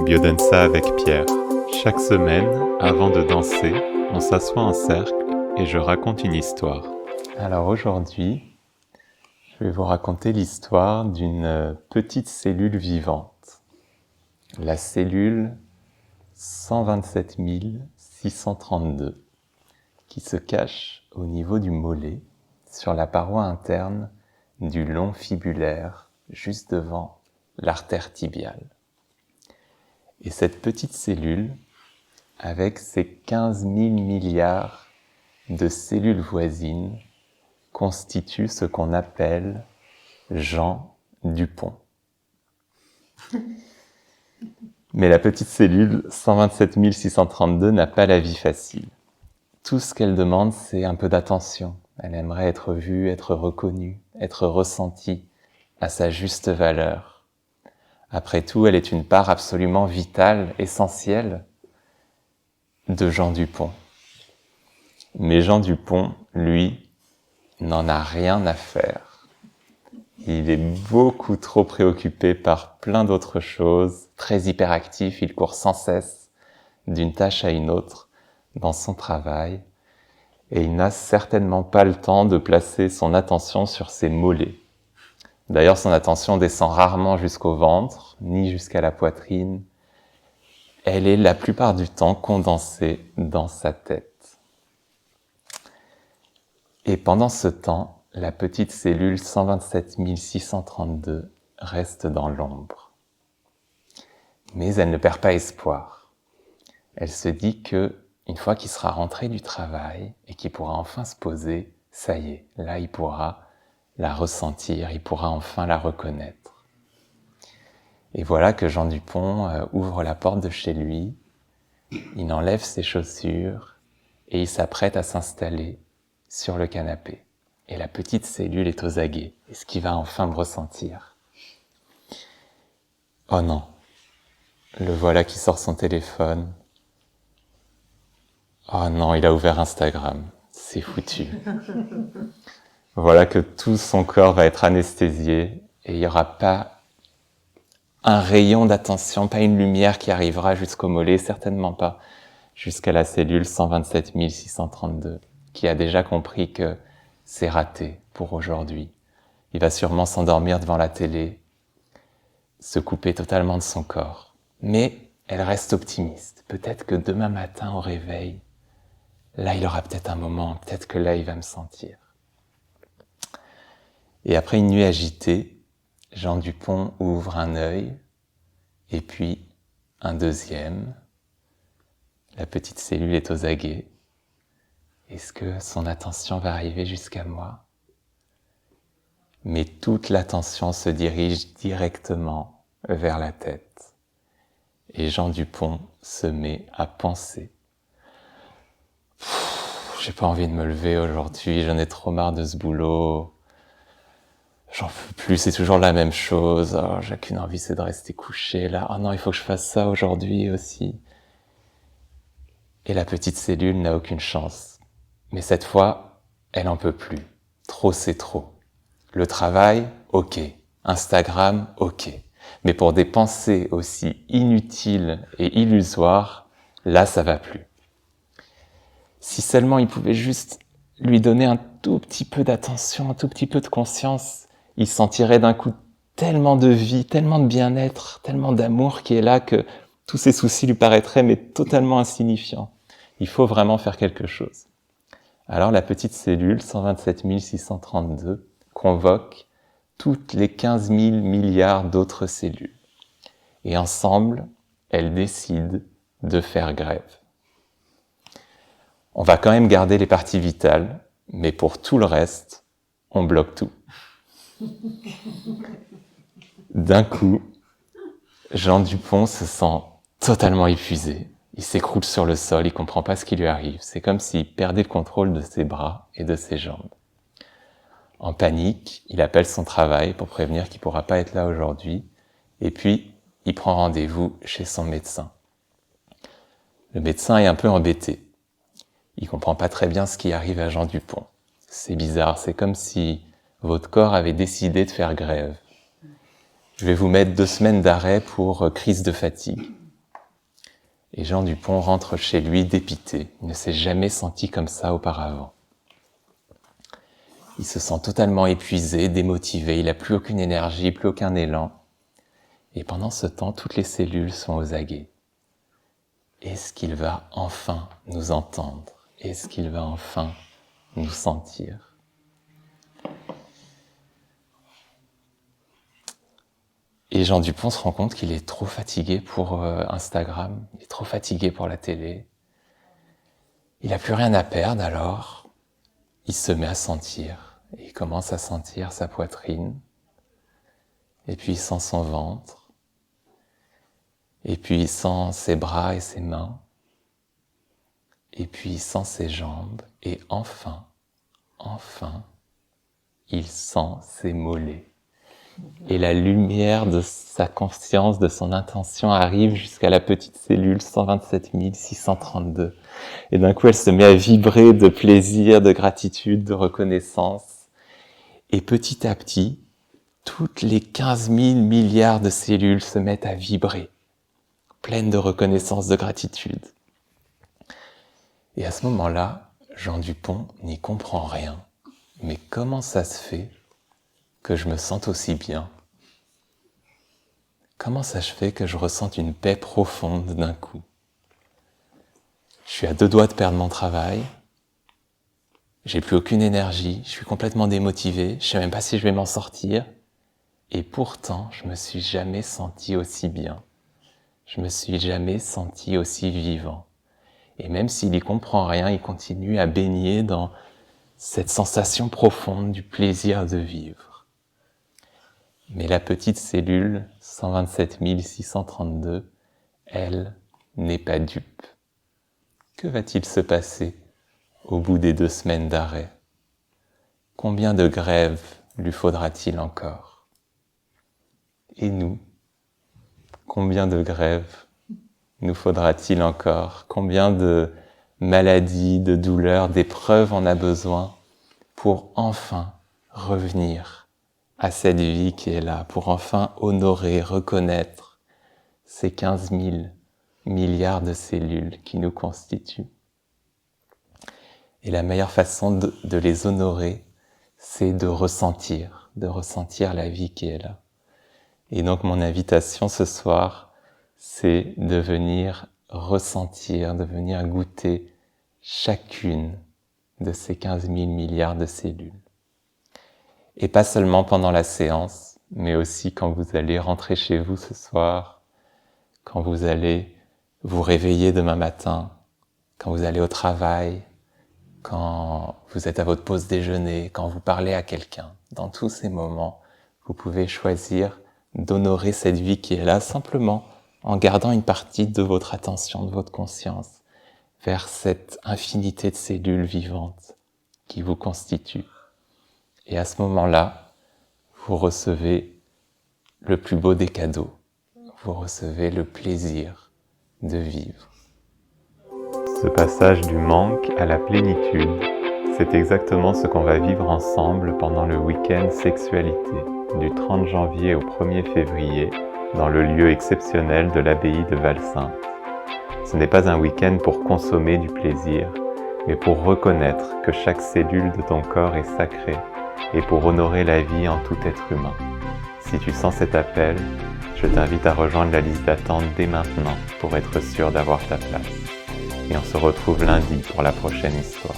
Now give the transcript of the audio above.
Biodanza avec Pierre. Chaque semaine, avant de danser, on s'assoit en cercle et je raconte une histoire. Alors aujourd'hui, je vais vous raconter l'histoire d'une petite cellule vivante. La cellule 127 632, qui se cache au niveau du mollet, sur la paroi interne du long fibulaire, juste devant l'artère tibiale. Et cette petite cellule, avec ses 15 000 milliards de cellules voisines, constitue ce qu'on appelle Jean Dupont. Mais la petite cellule 127 632 n'a pas la vie facile. Tout ce qu'elle demande, c'est un peu d'attention. Elle aimerait être vue, être reconnue, être ressentie à sa juste valeur. Après tout, elle est une part absolument vitale, essentielle de Jean Dupont. Mais Jean Dupont, lui, n'en a rien à faire. Il est beaucoup trop préoccupé par plein d'autres choses, très hyperactif, il court sans cesse d'une tâche à une autre dans son travail, et il n'a certainement pas le temps de placer son attention sur ses mollets. D'ailleurs, son attention descend rarement jusqu'au ventre, ni jusqu'à la poitrine. Elle est la plupart du temps condensée dans sa tête. Et pendant ce temps, la petite cellule 127 632 reste dans l'ombre. Mais elle ne perd pas espoir. Elle se dit que, une fois qu'il sera rentré du travail et qu'il pourra enfin se poser, ça y est, là il pourra la ressentir, il pourra enfin la reconnaître. Et voilà que Jean Dupont ouvre la porte de chez lui, il enlève ses chaussures et il s'apprête à s'installer sur le canapé. Et la petite cellule est aux aguets. Est-ce qu'il va enfin me ressentir ? Oh non, le voilà qui sort son téléphone. Oh non, il a ouvert Instagram, c'est foutu. Voilà que tout son corps va être anesthésié et il n'y aura pas un rayon d'attention, pas une lumière qui arrivera jusqu'au mollet, certainement pas jusqu'à la cellule 127 632, qui a déjà compris que c'est raté pour aujourd'hui. Il va sûrement s'endormir devant la télé, se couper totalement de son corps. Mais elle reste optimiste. Peut-être que demain matin au réveil, là il aura peut-être un moment, peut-être que là il va me sentir. Et après une nuit agitée, Jean Dupont ouvre un œil, et puis un deuxième. La petite cellule est aux aguets. Est-ce que son attention va arriver jusqu'à moi ? Mais toute l'attention se dirige directement vers la tête. Et Jean Dupont se met à penser. J'ai pas envie de me lever aujourd'hui, j'en ai trop marre de ce boulot. J'en peux plus, c'est toujours la même chose. Oh, j'ai qu'une envie, c'est de rester couché là. Oh non, il faut que je fasse ça aujourd'hui aussi. Et la petite cellule n'a aucune chance. Mais cette fois, elle en peut plus. Trop, c'est trop. Le travail, ok. Instagram, ok. Mais pour des pensées aussi inutiles et illusoires, là, ça va plus. Si seulement il pouvait juste lui donner un tout petit peu d'attention, un tout petit peu de conscience, il sentirait d'un coup tellement de vie, tellement de bien-être, tellement d'amour qui est là que tous ses soucis lui paraîtraient mais totalement insignifiants. Il faut vraiment faire quelque chose. Alors la petite cellule 127 632 convoque toutes les 15 000 milliards d'autres cellules. Et ensemble, elles décident de faire grève. On va quand même garder les parties vitales, mais pour tout le reste, on bloque tout. D'un coup, Jean Dupont se sent totalement épuisé. Il s'écroule sur le sol, il comprend pas ce qui lui arrive. C'est comme s'il perdait le contrôle de ses bras et de ses jambes. En panique, il appelle son travail pour prévenir qu'il pourra pas être là aujourd'hui. Et puis, il prend rendez-vous chez son médecin. Le médecin est un peu embêté. Il comprend pas très bien ce qui arrive à Jean Dupont. C'est bizarre, c'est comme si votre corps avait décidé de faire grève. Je vais vous mettre 2 semaines d'arrêt pour crise de fatigue. Et Jean Dupont rentre chez lui dépité. Il ne s'est jamais senti comme ça auparavant. Il se sent totalement épuisé, démotivé, il n'a plus aucune énergie, plus aucun élan. Et pendant ce temps, toutes les cellules sont aux aguets. Est-ce qu'il va enfin nous entendre? Est-ce qu'il va enfin nous sentir? Et Jean Dupont se rend compte qu'il est trop fatigué pour Instagram, il est trop fatigué pour la télé. Il n'a plus rien à perdre, alors il se met à sentir. Et il commence à sentir sa poitrine, et puis il sent son ventre, et puis il sent ses bras et ses mains, et puis il sent ses jambes, et enfin, il sent ses mollets. Et la lumière de sa conscience, de son intention arrive jusqu'à la petite cellule 127 632. Et d'un coup, elle se met à vibrer de plaisir, de gratitude, de reconnaissance. Et petit à petit, toutes les 15 000 milliards de cellules se mettent à vibrer, pleines de reconnaissance, de gratitude. Et à ce moment-là, Jean Dupont n'y comprend rien. Mais comment ça se fait que je me sente aussi bien? Comment ça se fait que je ressente une paix profonde d'un coup? Je suis à 2 doigts de perdre mon travail, j'ai plus aucune énergie, je suis complètement démotivé, je sais même pas si je vais m'en sortir, et pourtant je me suis jamais senti aussi bien. Je me suis jamais senti aussi vivant. Et même s'il y comprend rien, il continue à baigner dans cette sensation profonde du plaisir de vivre. Mais la petite cellule 127 632, elle n'est pas dupe. Que va-t-il se passer au bout des 2 semaines d'arrêt? Combien de grèves lui faudra-t-il encore? Et nous, combien de grèves nous faudra-t-il encore? Combien de maladies, de douleurs, d'épreuves on a besoin pour enfin revenir à cette vie qui est là, pour enfin honorer, reconnaître ces 15 000 milliards de cellules qui nous constituent? Et la meilleure façon de les honorer, c'est de ressentir la vie qui est là. Et donc mon invitation ce soir, c'est de venir ressentir, de venir goûter chacune de ces 15 000 milliards de cellules. Et pas seulement pendant la séance, mais aussi quand vous allez rentrer chez vous ce soir, quand vous allez vous réveiller demain matin, quand vous allez au travail, quand vous êtes à votre pause déjeuner, quand vous parlez à quelqu'un. Dans tous ces moments, vous pouvez choisir d'honorer cette vie qui est là simplement en gardant une partie de votre attention, de votre conscience vers cette infinité de cellules vivantes qui vous constituent. Et à ce moment-là, vous recevez le plus beau des cadeaux. Vous recevez le plaisir de vivre. Ce passage du manque à la plénitude, c'est exactement ce qu'on va vivre ensemble pendant le week-end Sexualité, du 30 janvier au 1er février, dans le lieu exceptionnel de l'abbaye de Valsainte. Ce n'est pas un week-end pour consommer du plaisir, mais pour reconnaître que chaque cellule de ton corps est sacrée et pour honorer la vie en tout être humain. Si tu sens cet appel, je t'invite à rejoindre la liste d'attente dès maintenant pour être sûr d'avoir ta place. Et on se retrouve lundi pour la prochaine histoire.